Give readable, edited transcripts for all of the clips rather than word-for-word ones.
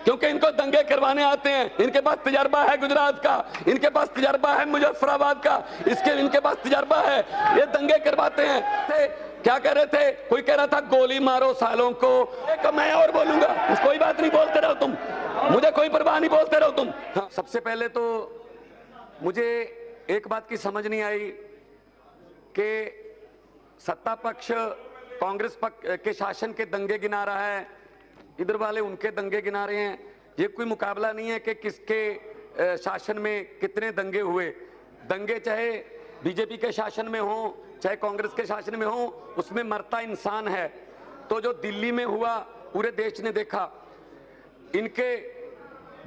क्योंकि इनको दंगे करवाने आते हैं। इनके पास तजर्बा है गुजरात का, इनके पास तजर्बा है मुजफ्फराबाद का, इनके पास तजर्बा है, ये दंगे करवाते हैं। क्या कह रहे थे, कोई कह रहा था गोली मारो सालों को, मैं और बोलूंगा, कोई बात नहीं, बोलते रहो तुम, मुझे कोई परवाह नहीं, बोलते रहो तुम। हाँ, सबसे पहले तो मुझे एक बात की समझ नहीं आई कि सत्ता पक्ष कांग्रेस पक्ष के शासन के दंगे गिना रहा है, इधर वाले उनके दंगे गिना रहे हैं। ये कोई मुकाबला नहीं है कि किसके शासन में कितने दंगे हुए। दंगे चाहे बीजेपी के शासन में हो चाहे कांग्रेस के शासन में हो, उसमें मरता इंसान है। तो जो दिल्ली में हुआ पूरे देश ने देखा। इनके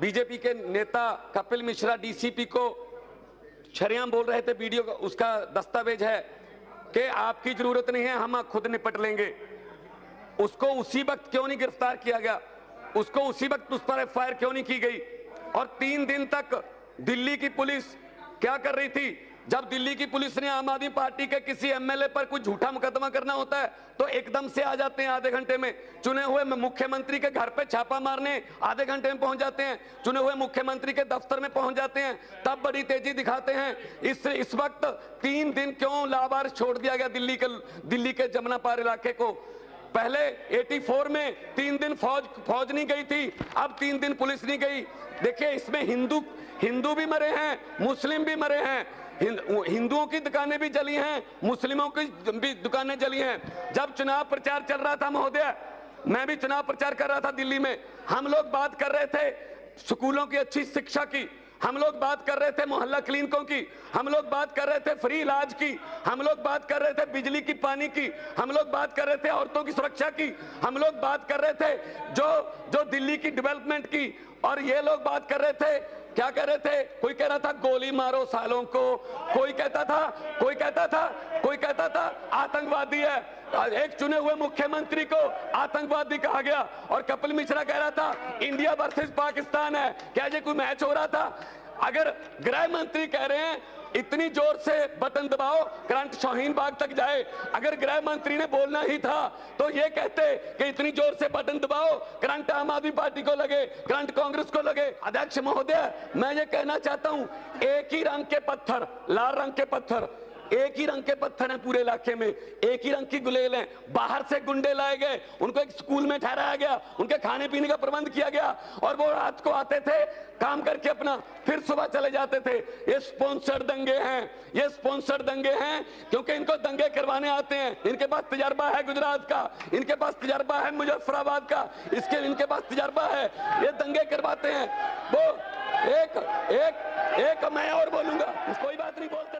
बीजेपी के नेता कपिल मिश्रा डीसीपी को शरेआम बोल रहे थे, वीडियो का उसका दस्तावेज है कि आपकी जरूरत नहीं है, हम खुद निपट लेंगे। उसको उसी वक्त क्यों नहीं गिरफ्तार किया गया, उसको उसी वक्त उस पर एफआईआर क्यों नहीं की गई। और 3 दिन तक दिल्ली की पुलिस क्या कर रही थी। जब दिल्ली की पुलिस ने आम आदमी पार्टी के किसी एमएलए पर कुछ झूठा मुकदमा करना होता है तो एकदम से आ जाते हैं, आधे घंटे में। चुने हुए मुख्यमंत्री के घर पे छापा मारने आधे घंटे में पहुंच जाते हैं, चुने हुए मुख्यमंत्री के दफ्तर में पहुंच जाते हैं, तब बड़ी तेजी दिखाते हैं। इस वक्त 3 दिन क्यों लावारिस छोड़ दिया गया दिल्ली के जमुना पार इलाके को। पहले 84 में 3 दिन फौज नहीं गई थी, अब 3 दिन पुलिस नहीं गई। देखिए, इसमें हिंदू भी मरे हैं, मुस्लिम भी मरे हैं, हिंदुओं की दुकानें भी जली हैं, मुस्लिमों की भी दुकानें जली हैं। जब चुनाव प्रचार चल रहा था महोदय, मैं भी चुनाव प्रचार कर रहा था दिल्ली में, हम लोग बात कर रहे थे स्कूलों की अच्छी शिक्षा की, हम लोग बात कर रहे थे मोहल्ला क्लिनिकों की, हम लोग बात कर रहे थे फ्री इलाज की, हम लोग बात कर रहे थे बिजली की, पानी की, हम लोग बात कर रहे थे औरतों की सुरक्षा की, हम लोग बात कर रहे थे जो दिल्ली की डेवलपमेंट की। और ये लोग बात कर रहे थे, क्या कह रहे थे, कोई कह रहा था गोली मारो सालों को, कोई कहता था आतंकवादी है, एक चुने हुए मुख्यमंत्री को आतंकवादी कहा गया। और कपिल मिश्रा कह रहा था इंडिया वर्सेस पाकिस्तान है। क्या ये कोई मैच हो रहा था? अगर गृह मंत्री कह रहे हैं इतनी जोर से बटन दबाओ करंट शाहीन बाग तक जाए, अगर गृह मंत्री ने बोलना ही था तो ये कहते कि इतनी जोर से बटन दबाओ करंट आम आदमी पार्टी को लगे, करंट कांग्रेस को लगे। अध्यक्ष महोदय, मैं ये कहना चाहता हूं, एक ही रंग के पत्थर, लाल रंग के पत्थर, एक ही रंग के पत्थर हैं पूरे इलाके में, एक ही रंग की गुलेल हैं। बाहर से गुंडे लाए गए, उनको एक स्कूल में ठहराया गया, उनके खाने पीने का प्रबंध किया गया और वो रात को आते थे काम करके अपना, फिर सुबह चले जाते थे। ये स्पॉन्सर्ड दंगे हैं, ये स्पॉन्सर्ड दंगे हैं क्योंकि इनको दंगे करवाने आते हैं। इनके पास तजर्बा है गुजरात का, इनके पास तजर्बा है मुजफ्फराबाद का, इनके पास तजर्बा है, ये दंगे करवाते हैं। वो एक मैं और बोलूंगा, कोई बात नहीं, बोलते